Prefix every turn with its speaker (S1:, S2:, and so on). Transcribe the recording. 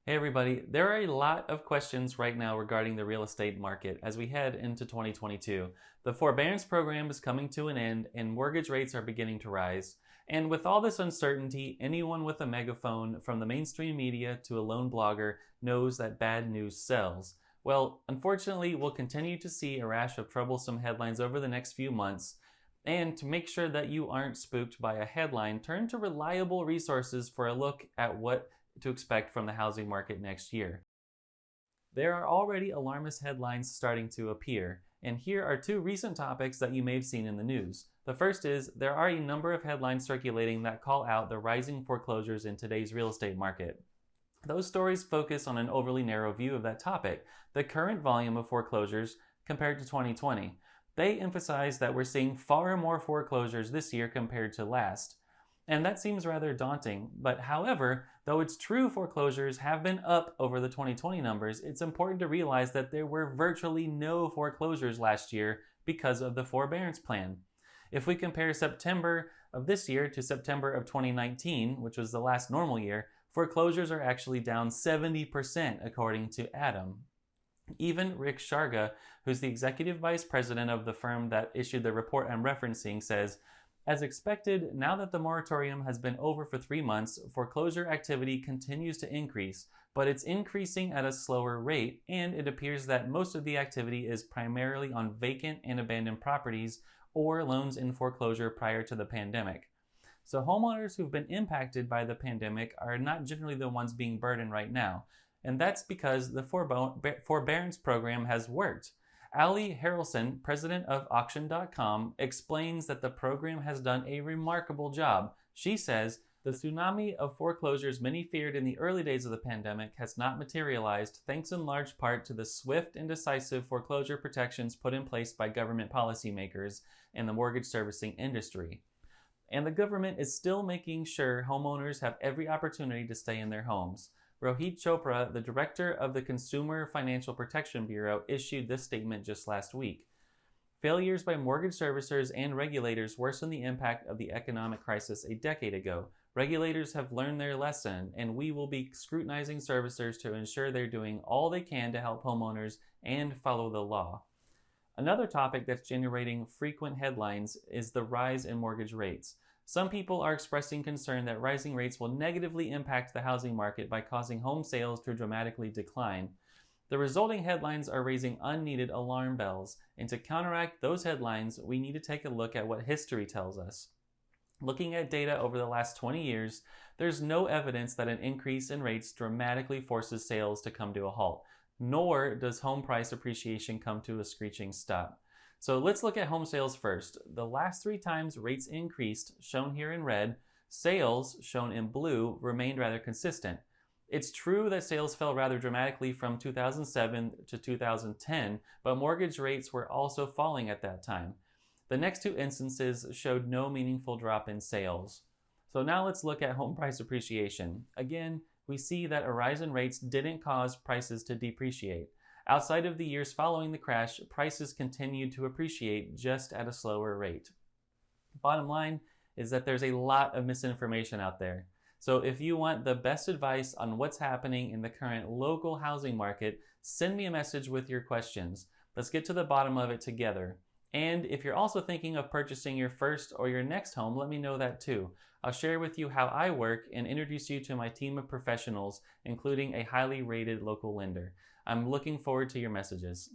S1: Hey everybody, there are a lot of questions right now regarding the real estate market as we head into 2022. The forbearance program is coming to an end and mortgage rates are beginning to rise. And with all this uncertainty, anyone with a megaphone, from the mainstream media to a lone blogger, knows that bad news sells. Well, unfortunately, we'll continue to see a rash of troublesome headlines over the next few months. And to make sure that you aren't spooked by a headline, turn to reliable resources for a look at what to expect from the housing market next year. There are already alarmist headlines starting to appear, and here are two recent topics that you may have seen in the news. The first is there are a number of headlines circulating that call out the rising foreclosures in today's real estate market. Those stories focus on an overly narrow view of that topic, the current volume of foreclosures compared to 2020. They emphasize that we're seeing far more foreclosures this year compared to last. And that seems rather daunting, but however, though it's true foreclosures have been up over the 2020 numbers, it's important to realize that there were virtually no foreclosures last year because of the forbearance plan. If we compare September of this year to September of 2019, which was the last normal year, foreclosures are actually down 70% according to Adam. Even Rick Sharga, who's the executive vice president of the firm that issued the report I'm referencing, says, as expected, now that the moratorium has been over for 3 months, foreclosure activity continues to increase, but it's increasing at a slower rate, and it appears that most of the activity is primarily on vacant and abandoned properties or loans in foreclosure prior to the pandemic. So homeowners who've been impacted by the pandemic are not generally the ones being burdened right now, and that's because the forbearance program has worked. Ali Harrelson, president of Auction.com, explains that the program has done a remarkable job. She says, the tsunami of foreclosures many feared in the early days of the pandemic has not materialized, thanks in large part to the swift and decisive foreclosure protections put in place by government policymakers and the mortgage servicing industry. And the government is still making sure homeowners have every opportunity to stay in their homes. Rohit Chopra, the director of the Consumer Financial Protection Bureau, issued this statement just last week. Failures by mortgage servicers and regulators worsened the impact of the economic crisis a decade ago. Regulators have learned their lesson, and we will be scrutinizing servicers to ensure they're doing all they can to help homeowners and follow the law. Another topic that's generating frequent headlines is the rise in mortgage rates. Some people are expressing concern that rising rates will negatively impact the housing market by causing home sales to dramatically decline. The resulting headlines are raising unneeded alarm bells, and to counteract those headlines, we need to take a look at what history tells us. Looking at data over the last 20 years, there's no evidence that an increase in rates dramatically forces sales to come to a halt, nor does home price appreciation come to a screeching stop. So let's look at home sales first. The last 3 times rates increased, shown here in red, sales, shown in blue, remained rather consistent. It's true that sales fell rather dramatically from 2007 to 2010, but mortgage rates were also falling at that time. The next 2 instances showed no meaningful drop in sales. So now let's look at home price appreciation. Again, we see that a rise in rates didn't cause prices to depreciate. Outside of the years following the crash, prices continued to appreciate just at a slower rate. Bottom line is that there's a lot of misinformation out there. So if you want the best advice on what's happening in the current local housing market, send me a message with your questions. Let's get to the bottom of it together. And if you're also thinking of purchasing your first or your next home, let me know that too. I'll share with you how I work and introduce you to my team of professionals, including a highly rated local lender. I'm looking forward to your messages.